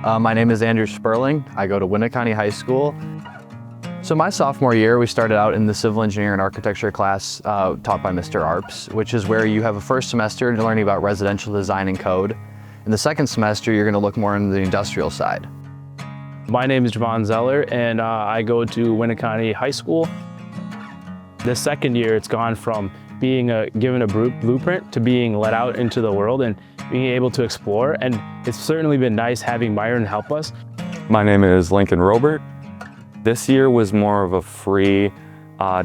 My name is Andrew Sperling. I go to Winneconne High School. So my sophomore year, we started out in the civil engineering and architecture class taught by Mr. Arps, which is where you have a first semester learning about residential design and code. In the second semester, you're going to look more into the industrial side. My name is Jovan Zeller, and I go to Winneconne High School. This second year, it's gone from being given a blueprint to being let out into the world and being able to explore. And it's certainly been nice having Miron help us. My name is Lincoln Robbert. This year was more of a free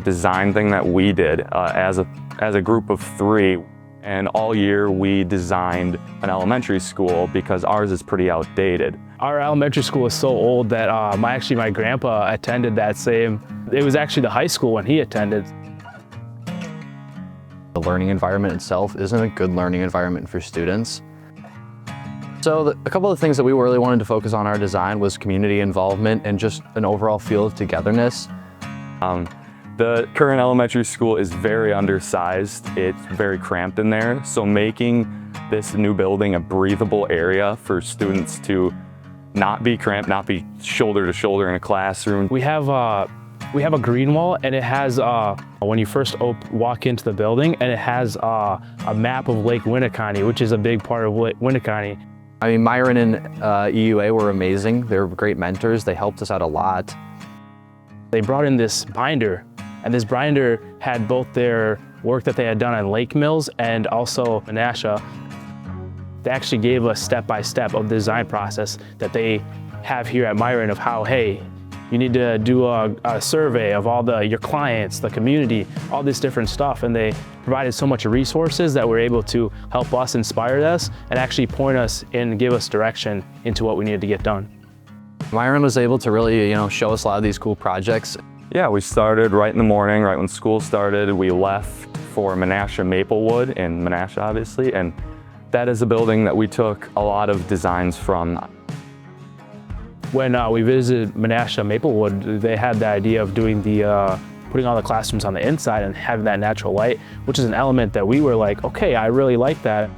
design thing that we did as a group of 3. And all year we designed an elementary school because ours is pretty outdated. Our elementary school is so old that my grandpa attended that same. It was actually the high school when he attended. The learning environment itself isn't a good learning environment for students. So a couple of things that we really wanted to focus on our design was community involvement and just an overall feel of togetherness. The current elementary school is very undersized. It's very cramped in there. So making this new building a breathable area for students to not be cramped, not be shoulder to shoulder in a classroom. We have a green wall, and it has, when you first walk into the building, and it has a map of Lake Winneconne, which is a big part of Winneconne. I mean, Miron and EUA were amazing. They were great mentors. They helped us out a lot. They brought in this binder, and this binder had both their work that they had done on Lake Mills and also Menasha. They actually gave us step-by-step of the design process that they have here at Miron of how, hey, you need to do a survey of all your clients, the community, all this different stuff. And they provided so much resources that were able to help us, inspire us, and actually point us and give us direction into what we needed to get done. Miron was able to really, show us a lot of these cool projects. Yeah, we started right in the morning, right when school started. We left for Menasha Maplewood in Menasha, obviously, and that is a building that we took a lot of designs from. When we visited Menasha Maplewood, they had the idea of doing putting all the classrooms on the inside and having that natural light, which is an element that we were like, okay, I really like that.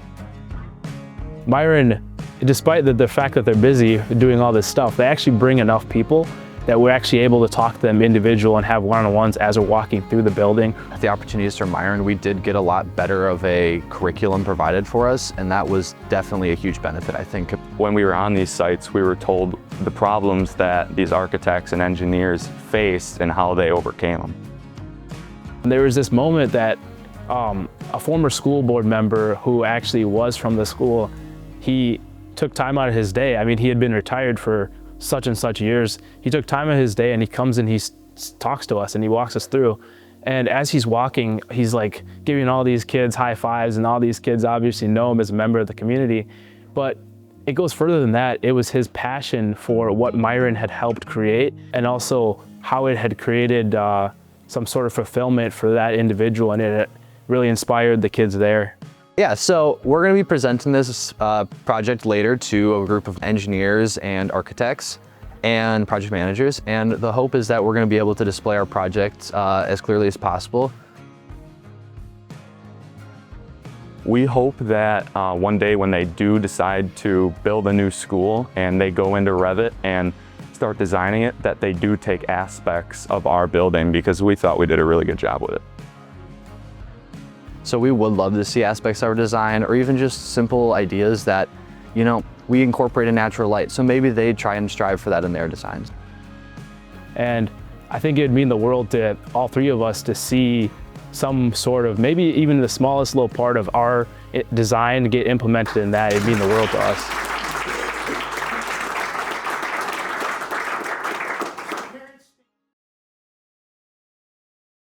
Miron, despite the fact that they're busy doing all this stuff, they actually bring enough people that we're actually able to talk to them individual and have one-on-ones as we're walking through the building. The opportunities for Miron, we did get a lot better of a curriculum provided for us, and that was definitely a huge benefit, I think. When we were on these sites, we were told the problems that these architects and engineers faced and how they overcame them. There was this moment that a former school board member who actually was from the school, he took time out of his day. I mean, he had been retired for such and such years. He took time out of his day and he comes and he talks to us and he walks us through. And as he's walking, he's like giving all these kids high fives, and all these kids obviously know him as a member of the community. But it goes further than that. It was his passion for what Miron had helped create, and also how it had created some sort of fulfillment for that individual, and it really inspired the kids there. Yeah, so we're going to be presenting this project later to a group of engineers and architects and project managers, and the hope is that we're going to be able to display our project as clearly as possible. We hope that one day when they do decide to build a new school and they go into Revit and start designing it, that they do take aspects of our building, because we thought we did a really good job with it. So we would love to see aspects of our design, or even just simple ideas that, we incorporate a natural light. So maybe they try and strive for that in their designs. And I think it'd mean the world to all 3 of us to see some sort of, maybe even the smallest little part of our design get implemented in that. It'd mean the world to us.